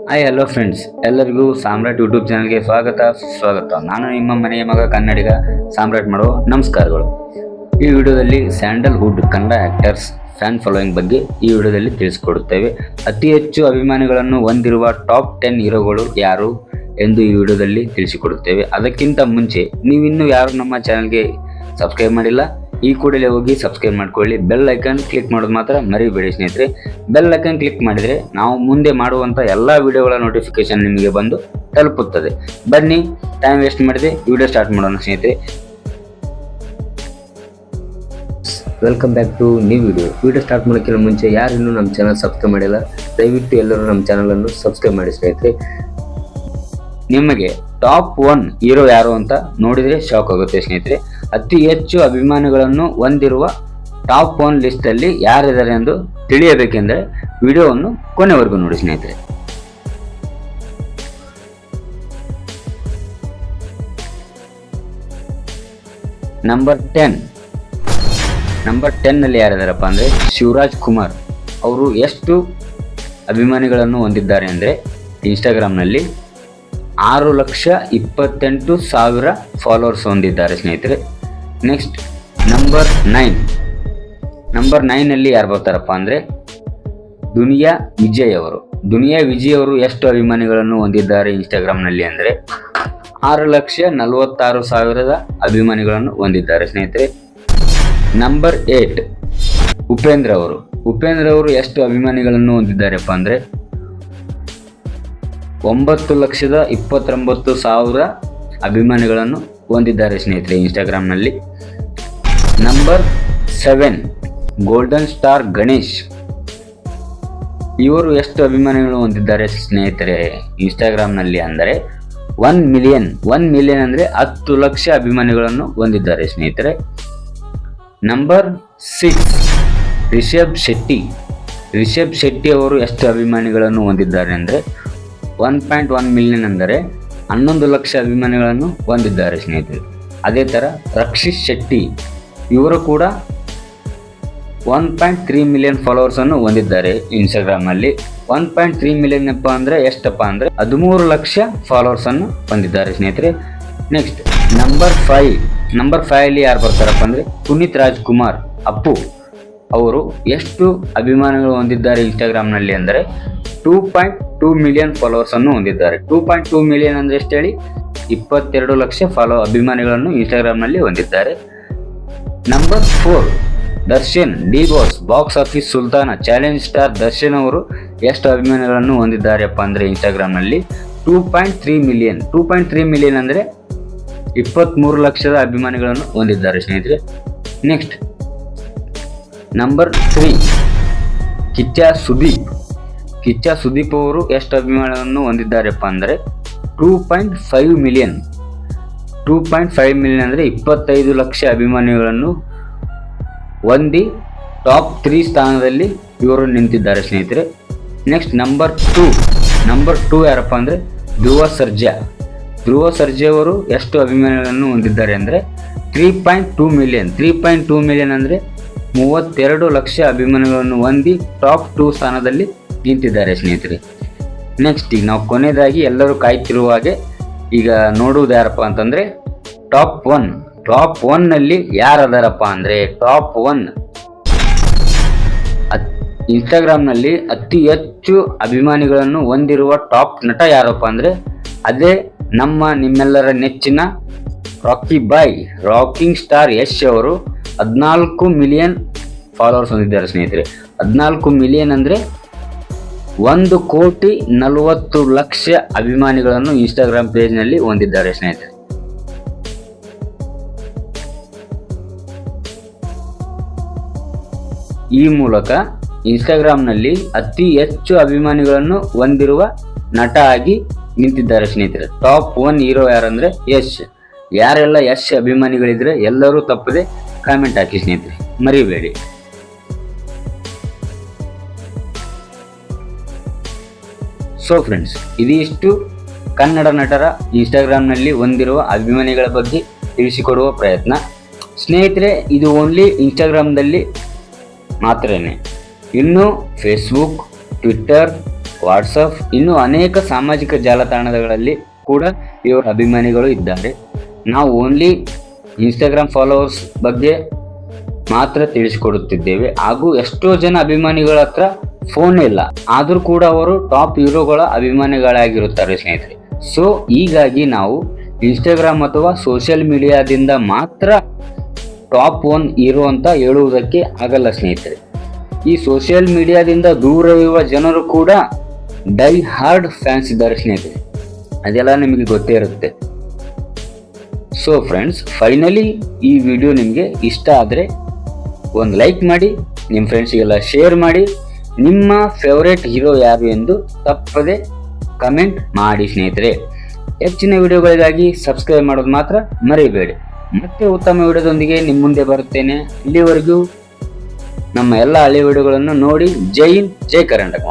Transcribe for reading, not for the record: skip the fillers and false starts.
Hi hello friends, ಎಲ್ಲರಿಗೂ ಸಾಮ್ರಾಟ್ YouTube ಚಾನಲ್ಗೆ ಸ್ವಾಗತ. ನಾನು ನಿಮ್ಮ ಮನೆಯ ಮಗ ಕನ್ನಡಿಗ ಸಾಮ್ರಾಟ್ ಮಾಡುವ ನಮಸ್ಕಾರಗಳು. ಈ ವಿಡಿಯೋದಲ್ಲಿ Sandalwood Kannada actors fan following ಬಗ್ಗೆ ಈ ವಿಡಿಯೋದಲ್ಲಿ ತಿಳಿಸಿಕೊಡುತ್ತೇವೆ. ಅತಿ ಹೆಚ್ಚು ಅಭಿಮಾನಿಗಳನ್ನು ಹೊಂದಿರುವ ಟಾಪ್ 10 ಹೀರೋಗಳು ಯಾರು ಎಂದು ಈ ವಿಡಿಯೋದಲ್ಲಿ ತಿಳಿಸಿಕೊಡುತ್ತೇವೆ. ಅದಕ್ಕಿಂತ ಮುಂಚೆ ನೀವಿನ್ನೂ ಯಾರು ನಮ್ಮ ಚಾನಲ್ಗೆ ಸಬ್ಸ್ಕ್ರೈಬ್ ಮಾಡಿಲ್ಲ, ಈ ಕೂಡಲೇ ಹೋಗಿ ಸಬ್ಸ್ಕ್ರೈಬ್ ಮಾಡ್ಕೊಳ್ಳಿ. ಬೆಲ್ ಐಕಾನ್ ಕ್ಲಿಕ್ ಮಾಡೋದು ಮಾತ್ರ ಮರಿಬೇಡಿ ಸ್ನೇಹಿತರೆ. ಬೆಲ್ ಐಕಾನ್ ಕ್ಲಿಕ್ ಮಾಡಿದರೆ ನಾವು ಮುಂದೆ ಮಾಡುವಂಥ ಎಲ್ಲ ವಿಡಿಯೋಗಳ ನೋಟಿಫಿಕೇಶನ್ ನಿಮಗೆ ಬಂದು ತಲುಪುತ್ತದೆ. ಬನ್ನಿ, ಟೈಮ್ ವೇಸ್ಟ್ ಮಾಡಿದೆ ವಿಡಿಯೋ ಸ್ಟಾರ್ಟ್ ಮಾಡೋಣ ಸ್ನೇಹಿತರೆ. Welcome back to new video start ಮಾಡೋಕ್ಕಿಂತ ಮುಂಚೆ ಯಾರು ಇನ್ನೂ ನಮ್ಮ ಚಾನಲ್ ಸಬ್ಸ್ಕ್ರೈಬ್ ಮಾಡಿಲ್ಲ, ದಯವಿಟ್ಟು ಎಲ್ಲರೂ ನಮ್ಮ ಚಾನಲನ್ನು ಸಬ್ಸ್ಕ್ರೈಬ್ ಮಾಡಿ ಸ್ನೇಹಿತರೆ. ನಿಮಗೆ ಟಾಪ್ 1 ಹೀರೋ ಯಾರು ಅಂತ ನೋಡಿದರೆ ಶಾಕ್ ಆಗುತ್ತೆ ಸ್ನೇಹಿತರೆ. ಅತಿ ಹೆಚ್ಚು ಅಭಿಮಾನಿಗಳನ್ನು ಹೊಂದಿರುವ ಟಾಪ್ 1 ಲಿಸ್ಟ್ ಅಲ್ಲಿ ಯಾರಿದ್ದಾರೆ ಎಂದು ತಿಳಿಯಬೇಕೆಂದರೆ ವಿಡಿಯೋವನ್ನು ಕೊನೆವರೆಗೂ ನೋಡಿ ಸ್ನೇಹಿತರೆ. ನಂಬರ್ 10 ನಲ್ಲಿ ಯಾರಿದ್ದಾರಪ್ಪ ಅಂದ್ರೆ ಶಿವರಾಜ್ ಕುಮಾರ್. ಅವರು ಎಷ್ಟು ಅಭಿಮಾನಿಗಳನ್ನು ಹೊಂದಿದ್ದಾರೆ ಅಂದ್ರೆ ಇನ್ಸ್ಟಾಗ್ರಾಮ್ನಲ್ಲಿ 6,28,000 ಫಾಲೋವರ್ಸ್ ಹೊಂದಿದ್ದಾರೆ ಸ್ನೇಹಿತರೆ. ನೆಕ್ಸ್ಟ್ ನಂಬರ್ 9 ಅಲ್ಲಿ ಯಾರು ಬರ್ತಾರಪ್ಪ ಅಂದರೆ ದುನಿಯಾ ವಿಜಯ್ ಅವರು ಎಷ್ಟು ಅಭಿಮಾನಿಗಳನ್ನು ಹೊಂದಿದ್ದಾರೆ ಇನ್ಸ್ಟಾಗ್ರಾಮ್ನಲ್ಲಿ ಅಂದರೆ 6,46,000 ಅಭಿಮಾನಿಗಳನ್ನು ಹೊಂದಿದ್ದಾರೆ ಸ್ನೇಹಿತರೆ. ನಂಬರ್ 8 ಉಪೇಂದ್ರ ಅವರು ಎಷ್ಟು ಅಭಿಮಾನಿಗಳನ್ನು ಹೊಂದಿದ್ದಾರಪ್ಪ ಅಂದರೆ 9,29,000 ಅಭಿಮಾನಿಗಳನ್ನು ಹೊಂದಿದ್ದಾರೆ ಸ್ನೇಹಿತರೆ ಇನ್ಸ್ಟಾಗ್ರಾಮ್ನಲ್ಲಿ. Number 7 golden star Ganesh. ಇವರು ಎಷ್ಟು ಅಭಿಮಾನಿಗಳು ಹೊಂದಿದ್ದಾರೆ ಸ್ನೇಹಿತರೆ ಇನ್ಸ್ಟಾಗ್ರಾಮ್ನಲ್ಲಿ ಅಂದರೆ 1 ಮಿಲಿಯನ್ ಅಂದರೆ 10 ಲಕ್ಷ ಅಭಿಮಾನಿಗಳನ್ನು ಹೊಂದಿದ್ದಾರೆ ಸ್ನೇಹಿತರೆ. ನಂಬರ್ 6 ರಿಷಬ್ ಶೆಟ್ಟಿ ಅವರು ಎಷ್ಟು ಅಭಿಮಾನಿಗಳನ್ನು ಹೊಂದಿದ್ದಾರೆ ಅಂದರೆ 1.1 ಮಿಲಿಯನ್ ಅಂದರೆ 11 ಲಕ್ಷ ಅಭಿಮಾನಿಗಳನ್ನು ಹೊಂದಿದ್ದಾರೆ ಸ್ನೇಹಿತರೆ. ಅದೇ ಥರ ರಕ್ಷಿತ್ ಶೆಟ್ಟಿ ಇವರು ಕೂಡ 1.3 ಮಿಲಿಯನ್ ಫಾಲೋವರ್ಸ್ ಅನ್ನು ಹೊಂದಿದ್ದಾರೆ ಇನ್ಸ್ಟಾಗ್ರಾಮ್ನಲ್ಲಿ. 1.3 ಮಿಲಿಯನ್ ಅಂದರೆ ಎಷ್ಟಪ್ಪ ಅಂದರೆ 13 ಲಕ್ಷ ಫಾಲೋವರ್ಸ್ ಅನ್ನು ಹೊಂದಿದ್ದಾರೆ ಸ್ನೇಹಿತರೆ. ನೆಕ್ಸ್ಟ್ ನಂಬರ್ 5 ಅಲ್ಲಿ ಯಾರು ಬರ್ತಾರಪ್ಪ ಅಂದರೆ ಪುನೀತ್ ರಾಜ್ಕುಮಾರ್ ಅಪ್ಪು ಅವರು ಎಷ್ಟು ಅಭಿಮಾನಿಗಳು ಹೊಂದಿದ್ದಾರೆ ಇನ್ಸ್ಟಾಗ್ರಾಮ್ನಲ್ಲಿ ಅಂದರೆ 2.2 ಮಿಲಿಯನ್ ಫಾಲೋವರ್ಸ್ ಅನ್ನು ಹೊಂದಿದ್ದಾರೆ. 2.2 ಮಿಲಿಯನ್ ಅಂದರೆ ಎಷ್ಟು ಹೇಳಿ, 22 ಲಕ್ಷ ಅಭಿಮಾನಿಗಳನ್ನು ಇನ್ಸ್ಟಾಗ್ರಾಮ್ನಲ್ಲಿ ಹೊಂದಿದ್ದಾರೆ. Number 4 Darshan D box office Sultan challenge star Darshan ಅವರು ಎಷ್ಟು ಅಭಿಮಾನಿಗಳನ್ನು ಹೊಂದಿದ್ದಾರೆಪ್ಪ ಅಂದರೆ ಇನ್ಸ್ಟಾಗ್ರಾಮ್ನಲ್ಲಿ 2.3 ಮಿಲಿಯನ್ ಅಂದರೆ 23 ಲಕ್ಷದ ಅಭಿಮಾನಿಗಳನ್ನು ಹೊಂದಿದ್ದಾರೆ ಸ್ನೇಹಿತರೆ. ನೆಕ್ಸ್ಟ್ ನಂಬರ್ 3 ಕಿಚ್ಚ ಸುದೀಪ್ ಅವರು ಎಷ್ಟು ಅಭಿಮಾನಿಗಳನ್ನು ಹೊಂದಿದ್ದಾರಪ್ಪ ಅಂದರೆ 2.5 ಮಿಲಿಯನ್ ಅಂದರೆ 25 ಲಕ್ಷ ಅಭಿಮಾನಿಗಳನ್ನು ಹೊಂದಿ ಟಾಪ್ 3 ಸ್ಥಾನದಲ್ಲಿ ಇವರು ನಿಂತಿದ್ದಾರೆ ಸ್ನೇಹಿತರೆ. ನೆಕ್ಸ್ಟ್ ನಂಬರ್ 2 ಯಾರಪ್ಪ ಅಂದರೆ ಧ್ರುವ ಸರ್ಜಾ ಅವರು ಎಷ್ಟು ಅಭಿಮಾನಿಗಳನ್ನು ಹೊಂದಿದ್ದಾರೆ ಅಂದರೆ 3.2 ಮಿಲಿಯನ್ ಅಂದರೆ 32 ಲಕ್ಷ ಅಭಿಮಾನಿಗಳನ್ನು ಹೊಂದಿ ಟಾಪ್ 2 ಸ್ಥಾನದಲ್ಲಿ ನಿಂತಿದ್ದಾರೆ ಸ್ನೇಹಿತರೆ. ನೆಕ್ಸ್ಟ್ ಈಗ ನಾವು ಕೊನೆಯದಾಗಿ ಎಲ್ಲರೂ ಕಾಯ್ತಿರುವ ಹಾಗೆ ಈಗ ನೋಡುವುದು ಯಾರಪ್ಪ ಅಂತಂದರೆ ಟಾಪ್ 1 ನಲ್ಲಿ ಯಾರದಾರಪ್ಪ ಅಂದರೆ ಟಾಪ್ 1 ಇನ್ಸ್ಟಾಗ್ರಾಮ್ನಲ್ಲಿ ಅತಿ ಹೆಚ್ಚು ಅಭಿಮಾನಿಗಳನ್ನು ಹೊಂದಿರುವ ಟಾಪ್ ನಟ ಯಾರಪ್ಪ ಅಂದರೆ ಅದೇ ನಿಮ್ಮೆಲ್ಲರ ನೆಚ್ಚಿನ ರಾಕಿಂಗ್ ಸ್ಟಾರ್ ಯಶ್ ಅವರು 14 ಮಿಲಿಯನ್ ಫಾಲೋವರ್ಸ್ ಹೊಂದಿದ್ದಾರೆ ಸ್ನೇಹಿತರೆ. 14 ಮಿಲಿಯನ್ ಅಂದರೆ 1,40,00,000 ಅಭಿಮಾನಿಗಳನ್ನು ಇನ್ಸ್ಟಾಗ್ರಾಮ್ ಪೇಜ್ನಲ್ಲಿ ಹೊಂದಿದ್ದಾರೆ ಸ್ನೇಹಿತರೆ. ಈ ಮೂಲಕ ಇನ್ಸ್ಟಾಗ್ರಾಮ್ನಲ್ಲಿ ಅತಿ ಹೆಚ್ಚು ಅಭಿಮಾನಿಗಳನ್ನು ಹೊಂದಿರುವ ನಟ ಆಗಿ ನಿಂತಿದ್ದಾರೆ ಸ್ನೇಹಿತರೆ. ಟಾಪ್ 1 ಹೀರೋ ಯಾರಂದ್ರೆ ಯಶ್. ಯಾರೆಲ್ಲ ಯಶ್ ಅಭಿಮಾನಿಗಳಿದ್ರೆ ಎಲ್ಲರೂ ತಪ್ಪದೆ ಕಾಮೆಂಟ್ ಹಾಕಿ ಸ್ನೇಹಿತರೆ, ಮರಿಬೇಡಿ. ಸೊ ಫ್ರೆಂಡ್ಸ್, ಇದಿಷ್ಟು ಕನ್ನಡ ನಟರ ಇನ್ಸ್ಟಾಗ್ರಾಮ್ನಲ್ಲಿ ಹೊಂದಿರುವ ಅಭಿಮಾನಿಗಳ ಬಗ್ಗೆ ತಿಳಿಸಿಕೊಡುವ ಪ್ರಯತ್ನ ಸ್ನೇಹಿತರೆ. ಇದು ಓನ್ಲಿ ಇನ್ಸ್ಟಾಗ್ರಾಮ್ದಲ್ಲಿ ಮಾತ್ರನೇ. ಇನ್ನು ಫೇಸ್ಬುಕ್, ಟ್ವಿಟ್ಟರ್, ವಾಟ್ಸಪ್ ಇನ್ನು ಅನೇಕ ಸಾಮಾಜಿಕ ಜಾಲತಾಣಗಳಲ್ಲಿ ಕೂಡ ಇವರ ಅಭಿಮಾನಿಗಳು ಇದ್ದಾರೆ. ನಾವು ಓನ್ಲಿ ಇನ್ಸ್ಟಾಗ್ರಾಮ್ ಫಾಲೋವರ್ಸ್ ಬಗ್ಗೆ ಮಾತ್ರ ತಿಳಿಸಿಕೊಡುತ್ತಿದ್ದೇವೆ. ಹಾಗೂ ಎಷ್ಟೋ ಜನ ಅಭಿಮಾನಿಗಳ ಹತ್ರ ಫೋನ್ ಇಲ್ಲ, ಆದರೂ ಕೂಡ ಅವರು ಟಾಪ್ ಹೀರೋಗಳ ಅಭಿಮಾನಿಗಳಾಗಿರುತ್ತಾರೆ ಸ್ನೇಹಿತರೆ. ಸೊ ಹೀಗಾಗಿ ನಾವು ಇನ್ಸ್ಟಾಗ್ರಾಮ್ ಅಥವಾ ಸೋಷಿಯಲ್ ಮೀಡಿಯಾದಿಂದ ಮಾತ್ರ ಟಾಪ್ 1 ಹೀರೋ ಅಂತ ಹೇಳುವುದಕ್ಕೆ ಆಗಲ್ಲ ಸ್ನೇಹಿತರೆ. ಈ ಸೋಷಿಯಲ್ ಮೀಡಿಯಾದಿಂದ ದೂರವಿರುವ ಜನರು ಕೂಡ ಡೈ ಹಾರ್ಡ್ ಫ್ಯಾನ್ಸ್ ಇದ್ದಾರೆ ಸ್ನೇಹಿತರೆ, ಅದೆಲ್ಲ ನಿಮಗೆ ಗೊತ್ತೇ ಇರುತ್ತೆ. ಸೊ ಫ್ರೆಂಡ್ಸ್, ಫೈನಲಿ ಈ ವಿಡಿಯೋ ನಿಮಗೆ ಇಷ್ಟ ಆದರೆ ಒಂದು ಲೈಕ್ ಮಾಡಿ, ನಿಮ್ಮ ಫ್ರೆಂಡ್ಸಿಗೆಲ್ಲ ಶೇರ್ ಮಾಡಿ. ನಿಮ್ಮ ಫೇವರೇಟ್ ಹೀರೋ ಯಾರು ಎಂದು ತಪ್ಪದೆ ಕಮೆಂಟ್ ಮಾಡಿ ಸ್ನೇಹಿತರೆ. ಹೆಚ್ಚಿನ ವಿಡಿಯೋಗಳಿಗಾಗಿ ಸಬ್ಸ್ಕ್ರೈಬ್ ಮಾಡೋದು ಮಾತ್ರ ಮರೆಯಬೇಡಿ. ಮತ್ತೆ ಉತ್ತಮ ವಿಡಿಯೋದೊಂದಿಗೆ ನಿಮ್ಮ ಮುಂದೆ ಬರುತ್ತೇನೆ. ಇಲ್ಲಿವರೆಗೂ ನಮ್ಮ ಎಲ್ಲ ಹಳೆ ವಿಡಿಯೋಗಳನ್ನು ನೋಡಿ. ಜೈ ಹಿಂದ್, ಜೈ ಕರ್ನಾಟಕ.